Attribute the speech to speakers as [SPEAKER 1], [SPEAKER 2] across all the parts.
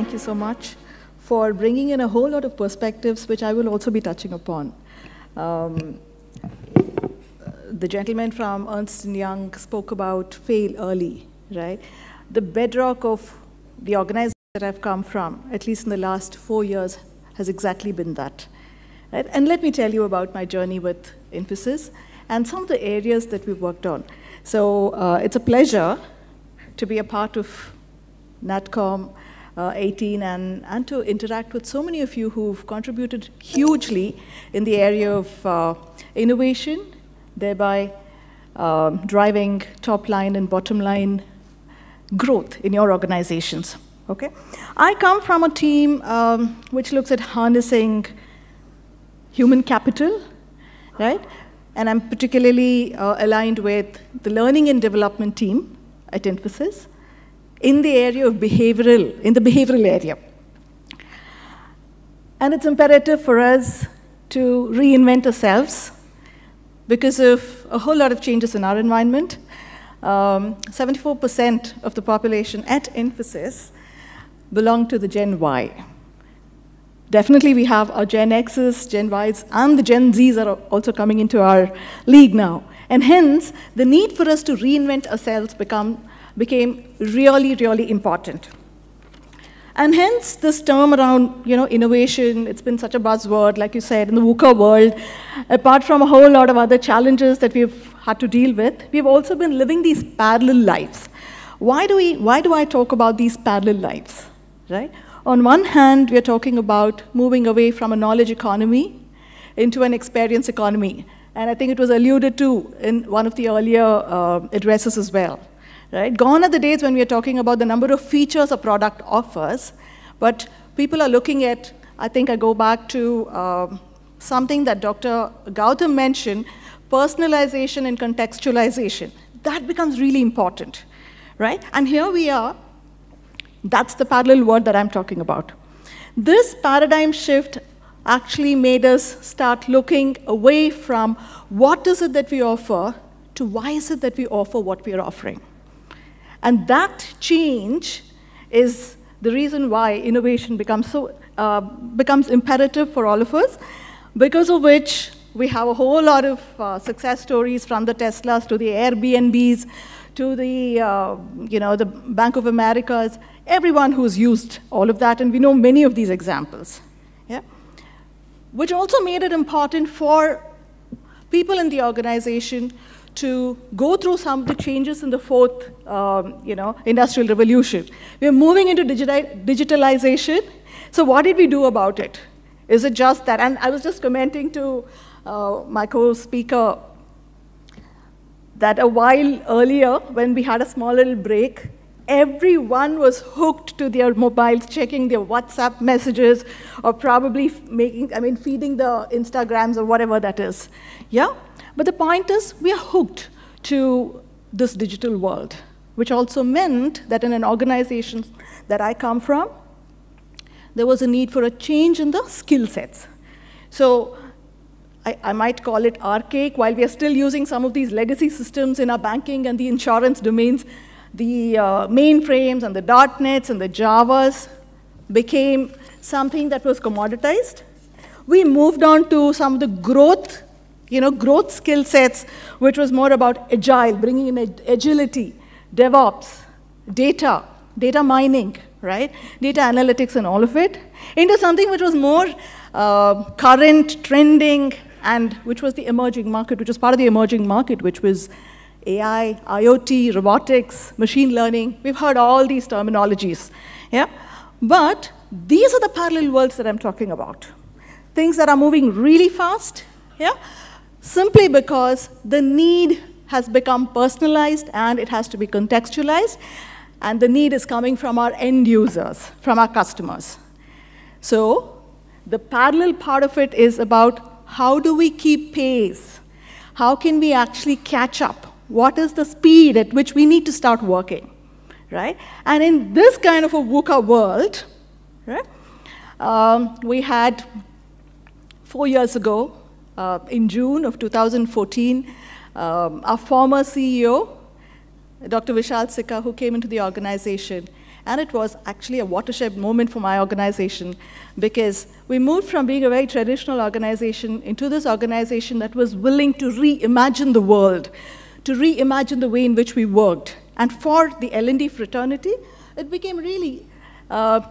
[SPEAKER 1] thank you so much for bringing in a whole lot of perspectives, which I will also be touching upon. The gentleman from Ernst & Young spoke about fail early, right? The bedrock of the organization that I've come from, at least in the last 4 years, has exactly been that. Right? And let me tell you about my journey with Infosys and some of the areas that we've worked on. So it's a pleasure to be a part of Natcon 18 and to interact with so many of you who've contributed hugely in the area of innovation, thereby driving top line and bottom line growth in your organizations. Okay? I come from a team which looks at harnessing human capital, right? And I'm particularly aligned with the learning and development team at Infosys in the area of behavioral area. And it's imperative for us to reinvent ourselves because of a whole lot of changes in our environment. 74% of the population at Infosys belong to the Gen Y. Definitely we have our Gen X's, Gen Y's, and the Gen Z's are also coming into our league now. And hence, the need for us to reinvent ourselves became really, really important. And hence, this term around innovation, it's been such a buzzword, like you said, in the VUCA world. Apart from a whole lot of other challenges that we've had to deal with, we've also been living these parallel lives. Why do I talk about these parallel lives, right? On one hand, we are talking about moving away from a knowledge economy into an experience economy. And I think it was alluded to in one of the earlier addresses as well. Right? Gone are the days when we are talking about the number of features a product offers, but people are looking at, I think I go back to something that Dr. Gautam mentioned, personalization and contextualization. That becomes really important, right? And here we are. That's the parallel word that I'm talking about. This paradigm shift actually made us start looking away from what is it that we offer to why is it that we offer what we are offering. And that change is the reason why innovation becomes imperative for all of us, because of which we have a whole lot of success stories from the Teslas to the Airbnbs to the the Bank of Americas, everyone who's used all of that, and we know many of these examples. Yeah? Which also made it important for people in the organization to go through some of the changes in the fourth industrial revolution. We're moving into digitalization. So what did we do about it? Is it just that? And I was just commenting to my co-speaker that a while earlier, when we had a small little break, everyone was hooked to their mobiles, checking their WhatsApp messages, or probably feeding the Instagrams or whatever that is. Yeah? But the point is, we are hooked to this digital world, which also meant that in an organization that I come from, there was a need for a change in the skill sets. So I might call it archaic, while we are still using some of these legacy systems in our banking and the insurance domains. The mainframes and the .NETs and the Javas became something that was commoditized. We moved on to some of the growth skill sets, which was more about agile, bringing in agility, DevOps, data mining, right? Data analytics and all of it, into something which was more current, trending, and which was the emerging market, which was part of the emerging market, which was AI, IoT, robotics, machine learning. We've heard all these terminologies, yeah? But these are the parallel worlds that I'm talking about. Things that are moving really fast, yeah? Simply because the need has become personalized and it has to be contextualized, and the need is coming from our end users, from our customers. So the parallel part of it is about how do we keep pace? How can we actually catch up? What is the speed at which we need to start working, right? And in this kind of a VUCA world, right, we had 4 years ago, in June of 2014, our former CEO, Dr. Vishal Sikka, who came into the organization, And it was actually a watershed moment for my organization, because we moved from being a very traditional organization into this organization that was willing to reimagine the world, to reimagine the way in which we worked. And for the L&D fraternity, it became really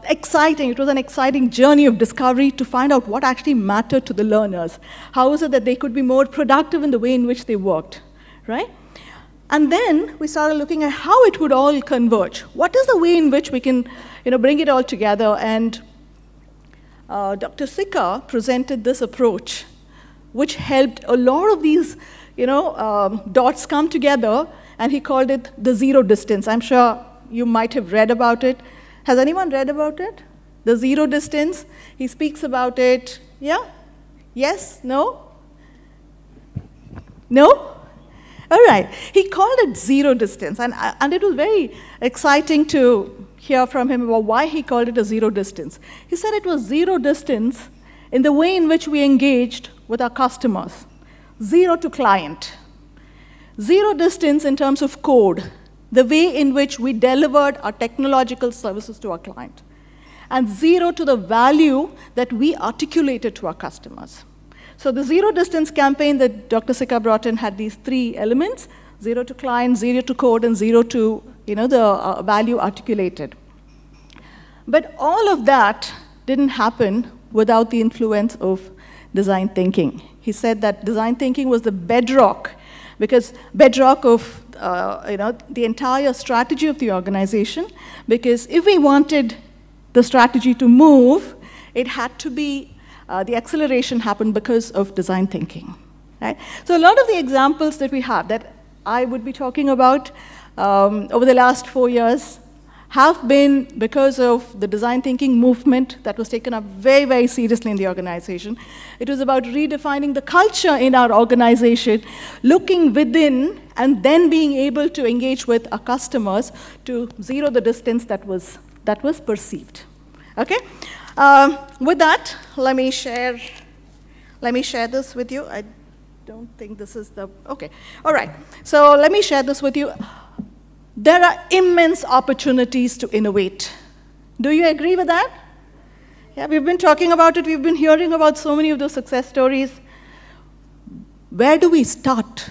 [SPEAKER 1] exciting. It was an exciting journey of discovery to find out what actually mattered to the learners. How is it that they could be more productive in the way in which they worked, right? And then we started looking at how it would all converge. What is the way in which we can, bring it all together? And Dr. Sikka presented this approach, which helped a lot of these, dots come together, and he called it the zero distance. I'm sure you might have read about it. Has anyone read about it? The zero distance. He speaks about it. Yeah? Yes? No? No? All right. He called it zero distance, and it was very exciting to hear from him about why he called it a zero distance. He said it was zero distance in the way in which we engaged with our customers. Zero to client. Zero distance in terms of code, the way in which we delivered our technological services to our client. And zero to the value that we articulated to our customers. So the zero distance campaign that Dr. Sikka brought in had these three elements: zero to client, zero to code, and zero to the value articulated. But all of that didn't happen without the influence of design thinking. He said that design thinking was the bedrock, because bedrock of the entire strategy of the organization, because if we wanted the strategy to move, it had to be the acceleration happened because of design thinking, right? So a lot of the examples that we have that I would be talking about over the last 4 years have been because of the design thinking movement that was taken up very, very seriously in the organization. It was about redefining the culture in our organization, looking within, and then being able to engage with our customers to zero the distance that was perceived. Okay? With that, let me share this with you. I don't think this is the, okay. All right, so let me share this with you. There are immense opportunities to innovate. Do you agree with that? Yeah, we've been talking about it. We've been hearing about so many of those success stories. Where do we start?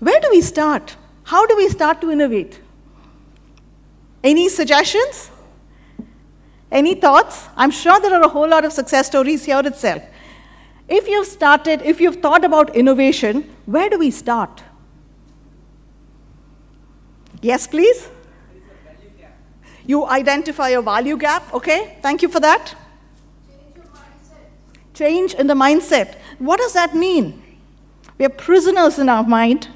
[SPEAKER 1] Where do we start? How do we start to innovate? Any suggestions? Any thoughts? I'm sure there are a whole lot of success stories here itself. If you've thought about innovation, where do we start? Yes, please? You identify a value gap, okay? Thank you for that.
[SPEAKER 2] Change your mindset.
[SPEAKER 1] Change in the mindset. What does that mean? We are prisoners in our mind.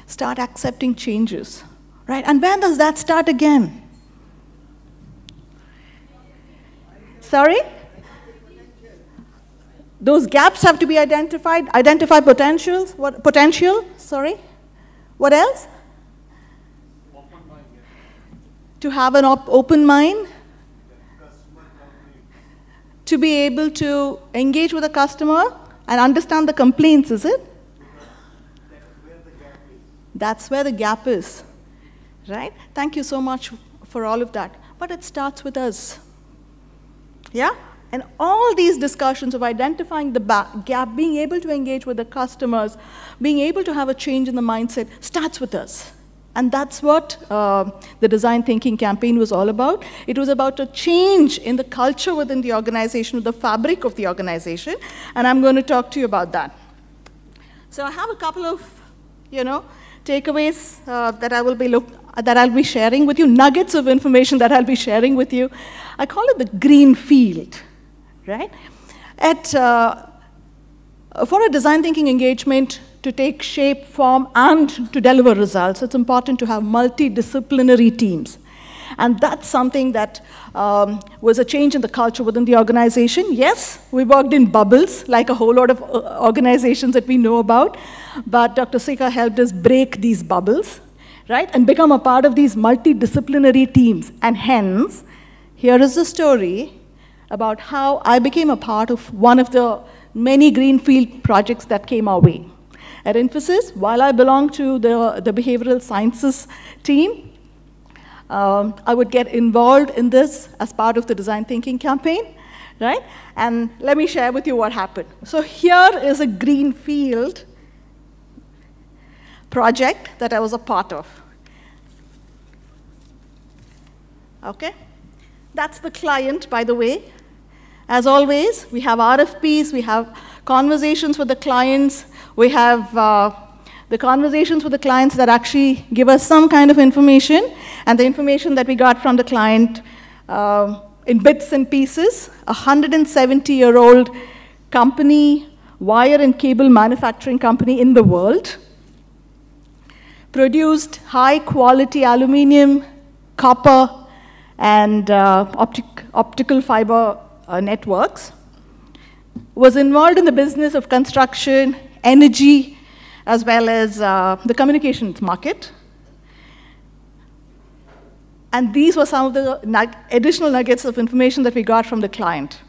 [SPEAKER 1] Start accepting changes, right? And when does that start again? Sorry? Those gaps have to be identified. Identify potentials. What potential? Sorry. What else?
[SPEAKER 3] Open mind.
[SPEAKER 1] To have an open mind. To be able to engage with a customer and understand the complaints, is it? That's where the gap is, right? Thank you so much for all of that. But it starts with us. Yeah? And all these discussions of identifying the gap, being able to engage with the customers, being able to have a change in the mindset, starts with us. And that's what the design thinking campaign was all about. It was about a change in the culture within the organization, the fabric of the organization, and I'm going to talk to you about that. So I have a couple of, takeaways that I'll be sharing with you, nuggets of information that I'll be sharing with you. I call it the green field, right? For a design thinking engagement to take shape, form, and to deliver results, it's important to have multidisciplinary teams. And that's something that was a change in the culture within the organization. Yes, we worked in bubbles, like a whole lot of organizations that we know about, but Dr. Sikka helped us break these bubbles, right, and become a part of these multidisciplinary teams. And hence, here is the story about how I became a part of one of the many greenfield projects that came our way. at Infosys. While I belong to the behavioral sciences team, I would get involved in this as part of the design thinking campaign, right? And let me share with you what happened. So here is a greenfield project that I was a part of. Okay? That's the client, by the way. As always, we have RFPs, we have conversations with the clients, we have the conversations with the clients that actually give us some kind of information, and the information that we got from the client in bits and pieces. A 170-year-old company, wire and cable manufacturing company in the world, produced high-quality aluminum, copper, and optical fiber networks, was involved in the business of construction, energy, as well as the communications market. And these were some of the additional nuggets of information that we got from the client.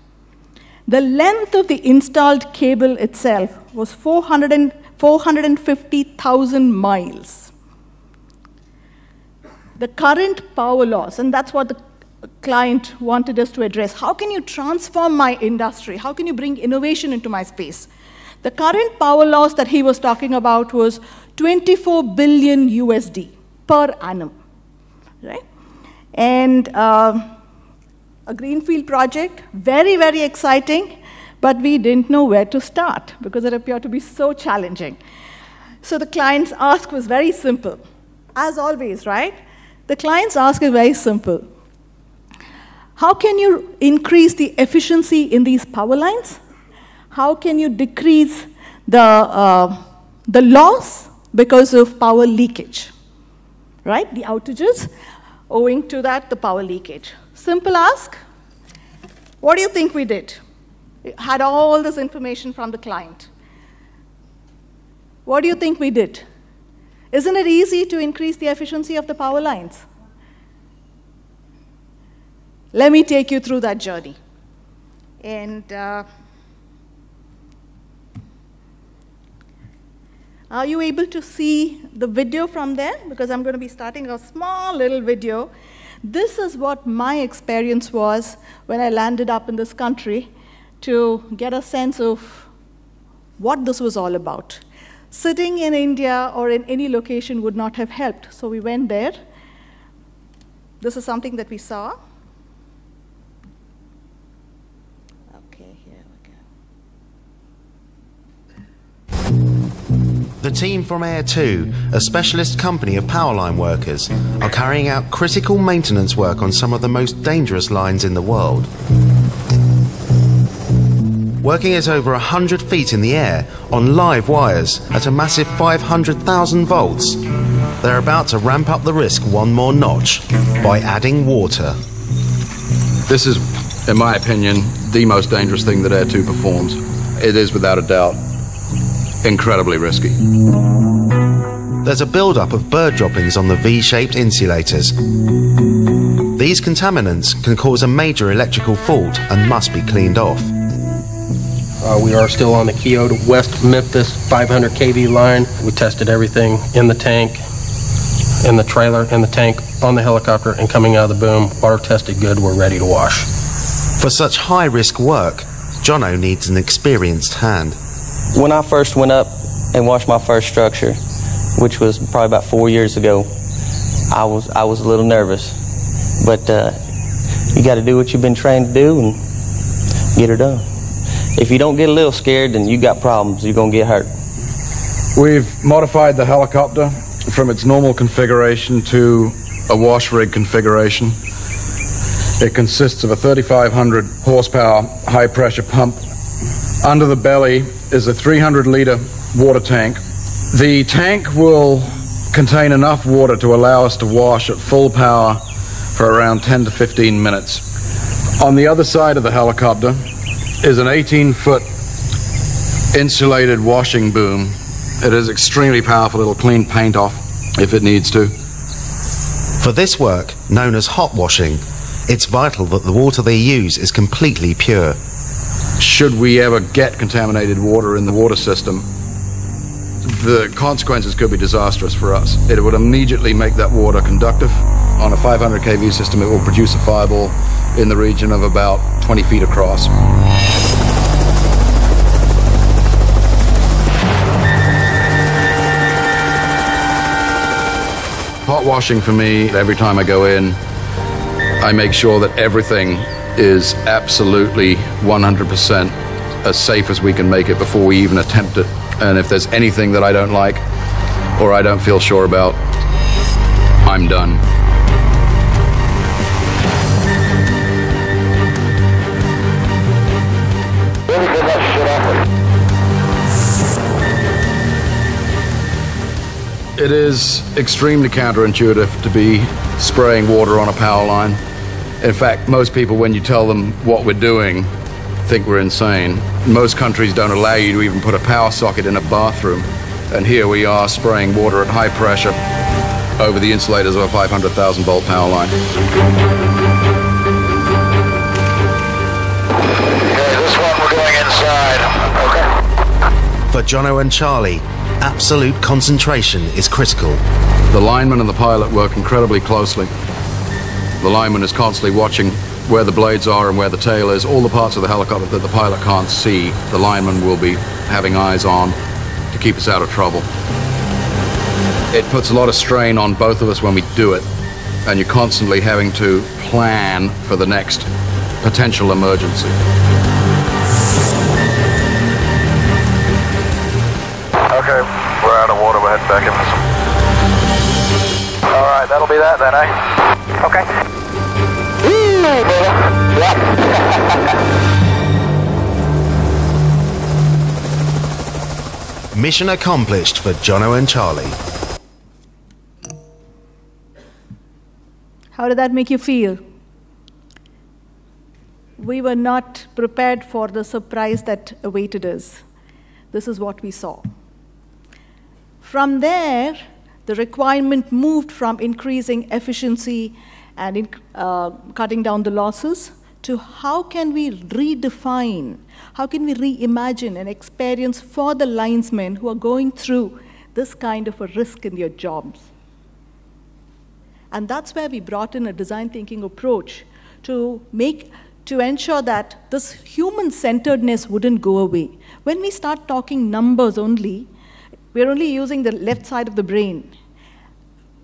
[SPEAKER 1] The length of the installed cable itself was 450,000 miles. The current power loss, and that's what the client wanted us to address. How can you transform my industry? How can you bring innovation into my space? The current power loss that he was talking about was 24 billion USD per annum, right? And a greenfield project, very, very exciting, but we didn't know where to start because it appeared to be so challenging. So the client's ask was very simple. As always, right? The client's ask is very simple. How can you increase the efficiency in these power lines? How can you decrease the loss because of power leakage, right? The outages, owing to that, the power leakage. Simple ask. What do you think we did? We had all this information from the client. What do you think we did? Isn't it easy to increase the efficiency of the power lines? Let me take you through that journey. And are you able to see the video from there? Because I'm going to be starting a small little video. This is what my experience was when I landed up in this country to get a sense of what this was all about. Sitting in India or in any location would not have helped. So we went there. This is something that we saw.
[SPEAKER 4] The team from Air 2, a specialist company of power line workers, are carrying out critical maintenance work on some of the most dangerous lines in the world. Working at over 100 feet in the air on live wires at a massive 500,000 volts, they're about to ramp up the risk one more notch by adding water.
[SPEAKER 3] This is, in my opinion, the most dangerous thing that Air 2 performs. It is, without a doubt, incredibly risky.
[SPEAKER 4] There's a build-up of bird droppings on the V-shaped insulators. These contaminants can cause a major electrical fault and must be cleaned off.
[SPEAKER 5] We are still on the Keogh to West Memphis 500 kV line. We tested everything in the tank, in the trailer, in the tank, on the helicopter, and coming out of the boom. Water tested good, we're ready to wash.
[SPEAKER 4] For such high-risk work, Jono needs an experienced hand.
[SPEAKER 6] When I first went up and washed my first structure, which was probably about 4 years ago, I was a little nervous. But you got to do what you've been trained to do and get her done. If you don't get a little scared, then you got problems. You're going to get hurt.
[SPEAKER 3] We've modified the helicopter from its normal configuration to a wash rig configuration. It consists of a 3,500 horsepower high pressure pump. Under the belly is a 300-liter water tank. The tank will contain enough water to allow us to wash at full power for around 10 to 15 minutes. On the other side of the helicopter is an 18-foot insulated washing boom. It is extremely powerful. It'll clean paint off if it needs to.
[SPEAKER 4] For this work, known as hot washing, it's vital that the water they use is completely pure.
[SPEAKER 3] Should we ever get contaminated water in the water system, the consequences could be disastrous for us. It would immediately make that water conductive. On a 500 kV system, it will produce a fireball in the region of about 20 feet across. Hot washing for me, every time I go in, I make sure that everything is absolutely 100% as safe as we can make it before we even attempt it. And if there's anything that I don't like or I don't feel sure about, I'm done. It is extremely counterintuitive to be spraying water on a power line. In fact, most people, when you tell them what we're doing, think we're insane. Most countries don't allow you to even put a power socket in a bathroom. And here we are spraying water at high pressure over the insulators of a 500,000 volt power line.
[SPEAKER 7] Okay, this one we're going inside. Okay.
[SPEAKER 4] For Jono and Charlie, absolute concentration is critical.
[SPEAKER 3] The lineman and the pilot work incredibly closely. The lineman is constantly watching where the blades are and where the tail is. All the parts of the helicopter that the pilot can't see, the lineman will be having eyes on to keep us out of trouble. It puts a lot of strain on both of us when we do it, and you're constantly having to plan for the next potential emergency.
[SPEAKER 7] Okay, we're out of water, we're heading back in. Alright, that'll be that then, eh? Okay.
[SPEAKER 4] Mission accomplished for Jono and Charlie.
[SPEAKER 1] How did that make you feel? We were not prepared for the surprise that awaited us. This is what we saw. From there, the requirement moved from increasing efficiency and cutting down the losses to how can we redefine, how can we reimagine an experience for the linesmen who are going through this kind of a risk in their jobs. And that's where we brought in a design thinking approach to ensure that this human-centeredness wouldn't go away. When we start talking numbers only, we're only using the left side of the brain.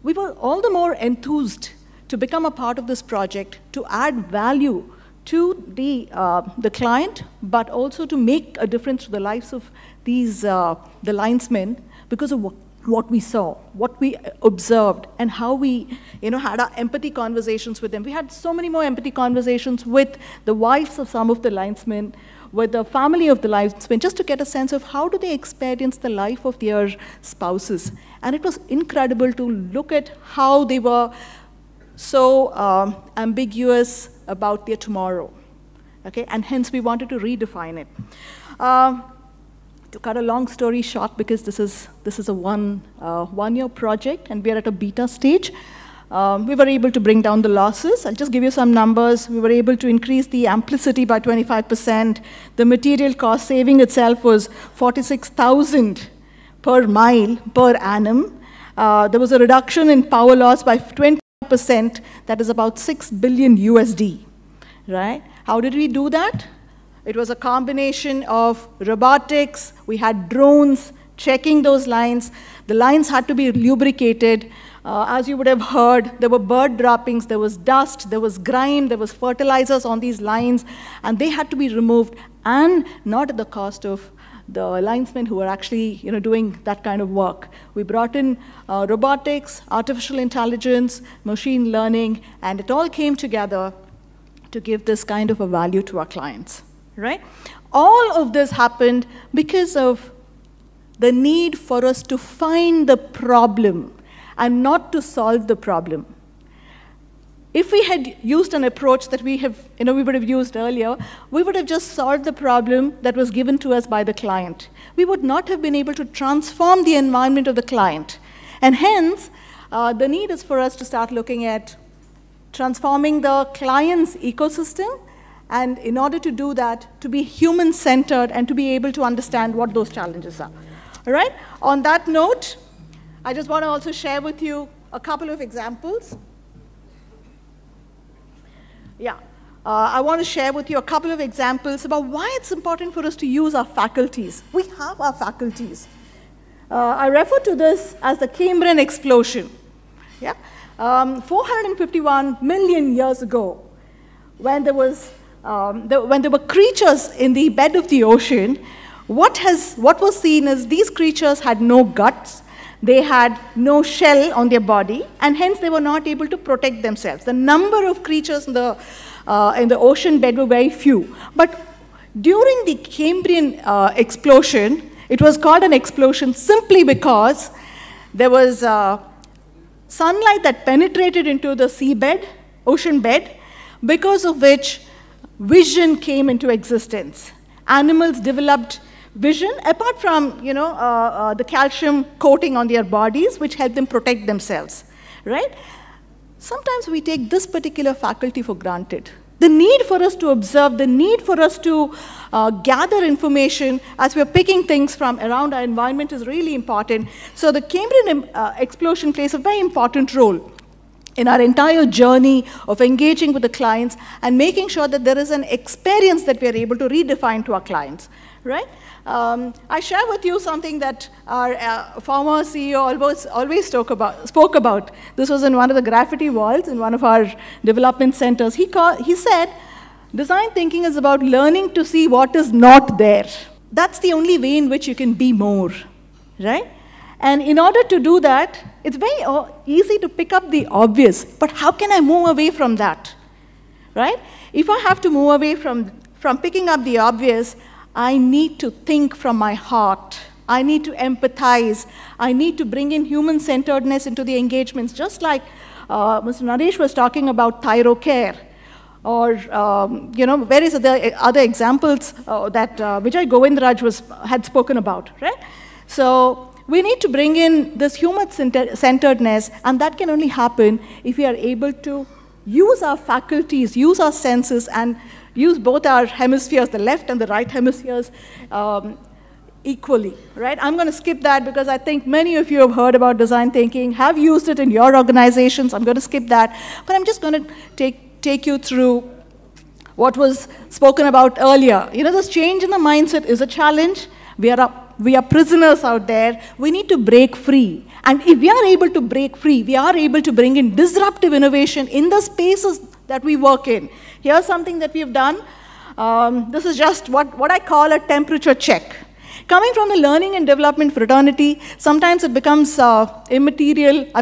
[SPEAKER 1] We were all the more enthused to become a part of this project, to add value to the client, but also to make a difference to the lives of these the linesmen because of what we saw, what we observed, and how we had our empathy conversations with them. We had so many more empathy conversations with the wives of some of the linesmen, with the family of the linesmen, just to get a sense of how do they experience the life of their spouses. And it was incredible to look at how they were so ambiguous about their tomorrow. Okay? And hence we wanted to redefine it. To cut a long story short, because this is a one-year project and we are at a beta stage, we were able to bring down the losses. I'll just give you some numbers. We were able to increase the amplicity by 25%. The material cost saving itself was 46,000 per mile per annum. There was a reduction in power loss by 20%. That is about 6 billion USD, right? How did we do that? It was a combination of robotics. We had drones checking those lines. The lines had to be lubricated. As you would have heard, there were bird droppings, there was dust, there was grime, there was fertilizers on these lines, and they had to be removed, and not at the cost of the linesmen who were actually doing that kind of work. We brought in robotics, artificial intelligence, machine learning, and it all came together to give this kind of a value to our clients, right? All of this happened because of the need for us to find the problem and not to solve the problem. If we had used an approach that we would have used earlier, we would have just solved the problem that was given to us by the client. We would not have been able to transform the environment of the client. And hence, the need is for us to start looking at transforming the client's ecosystem, and in order to do that, to be human-centered and to be able to understand what those challenges are. All right? On that note, I just want to also share with you a couple of examples. Yeah. I want to share with you a couple of examples about why it's important for us to use our faculties. We have our faculties. I refer to this as the Cambrian explosion. Yeah? 451 million years ago, when there were creatures in the bed of the ocean, what was seen is these creatures had no guts, they had no shell on their body, and hence they were not able to protect themselves. The number of creatures in the ocean bed were very few. But during the Cambrian explosion, it was called an explosion simply because there was sunlight that penetrated into the seabed, ocean bed, because of which vision came into existence. Animals developed vision, apart from the calcium coating on their bodies, which helped them protect themselves, right? Sometimes we take this particular faculty for granted. The need for us to observe, the need for us to gather information as we're picking things from around our environment is really important. So the Cambrian explosion plays a very important role in our entire journey of engaging with the clients and making sure that there is an experience that we are able to redefine to our clients, right? I share with you something that our former CEO always spoke about. This was in one of the graffiti walls in one of our development centers. He said, design thinking is about learning to see what is not there. That's the only way in which you can be more, right? And in order to do that, it's very easy to pick up the obvious, but how can I move away from that, right? If I have to move away from picking up the obvious, I need to think from my heart. I need to empathize. I need to bring in human-centeredness into the engagements, just like Mr. Naresh was talking about thyrocare, or various other examples that Vijay Govindraj had spoken about, right? So we need to bring in this human-centeredness, and that can only happen if we are able to use our faculties, use our senses, and use both our hemispheres, the left and the right hemispheres, equally, right? I'm going to skip that because I think many of you have heard about design thinking, have used it in your organizations. I'm going to skip that. But I'm just going to take you through what was spoken about earlier. This change in the mindset is a challenge. We are prisoners out there. We need to break free. And if we are able to break free, we are able to bring in disruptive innovation in the spaces that we work in. Here's something that we've done. This is just what I call a temperature check. Coming from the learning and development fraternity, sometimes it becomes imperative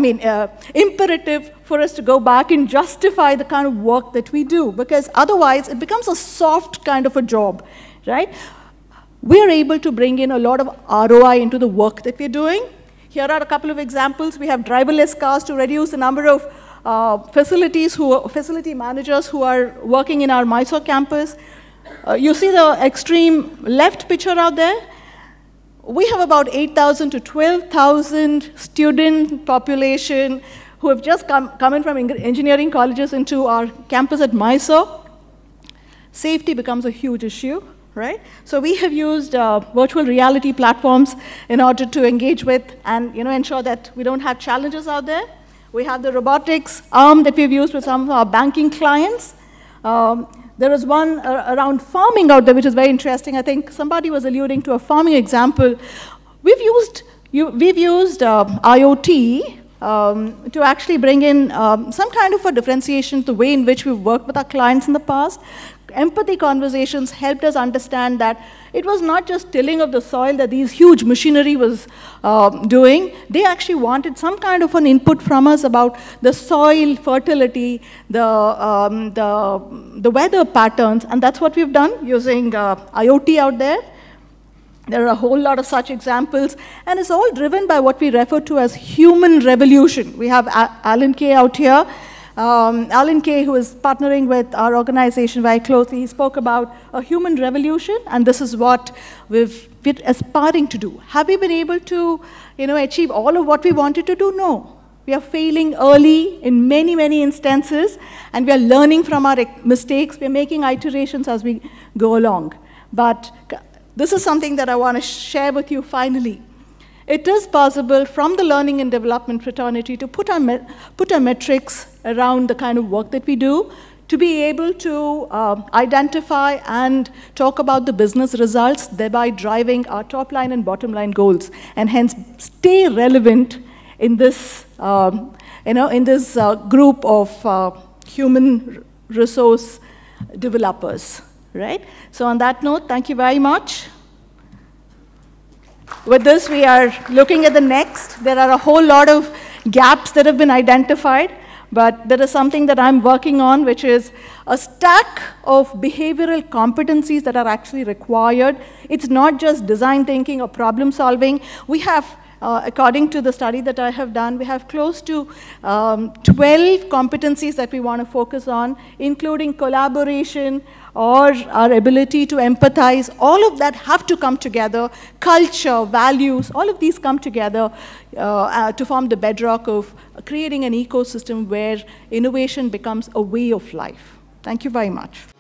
[SPEAKER 1] for us to go back and justify the kind of work that we do, because otherwise it becomes a soft kind of a job, right? We are able to bring in a lot of ROI into the work that we're doing. Here are a couple of examples. We have driverless cars to reduce the number of facility managers who are working in our Mysore campus. You see the extreme left picture out there? We have about 8,000 to 12,000 student population who have just come in from engineering colleges into our campus at Mysore. Safety becomes a huge issue, right? So we have used virtual reality platforms in order to engage with and ensure that we don't have challenges out there. We have the robotics arm that we've used with some of our banking clients. There is one around farming out there, which is very interesting. I think somebody was alluding to a farming example. We've used IoT to actually bring in some kind of a differentiation to the way in which we've worked with our clients in the past. Empathy conversations helped us understand that it was not just tilling of the soil that these huge machinery was doing. They actually wanted some kind of an input from us about the soil fertility, the weather patterns, and that's what we've done using IoT out there. There are a whole lot of such examples, and it's all driven by what we refer to as human revolution. We have Alan Kay out here. Alan Kay, who is partnering with our organization very closely, he spoke about a human revolution, and this is what we've been aspiring to do. Have we been able to achieve all of what we wanted to do? No. We are failing early in many, many instances, and we are learning from our mistakes. We are making iterations as we go along. But this is something that I want to share with you finally. it is possible from the learning and development fraternity to put our metrics around the kind of work that we do, to be able to identify and talk about the business results, thereby driving our top line and bottom line goals, and hence stay relevant in this, in this group of human resource developers, right? So on that note, thank you very much. With this, we are looking at the next. There are a whole lot of gaps that have been identified, but there is something that I'm working on, which is a stack of behavioral competencies that are actually required. It's not just design thinking or problem solving. We have, according to the study that I have done, we have close to 12 competencies that we want to focus on, including collaboration or our ability to empathize. All of that have to come together. Culture, values, all of these come together to form the bedrock of creating an ecosystem where innovation becomes a way of life. Thank you very much.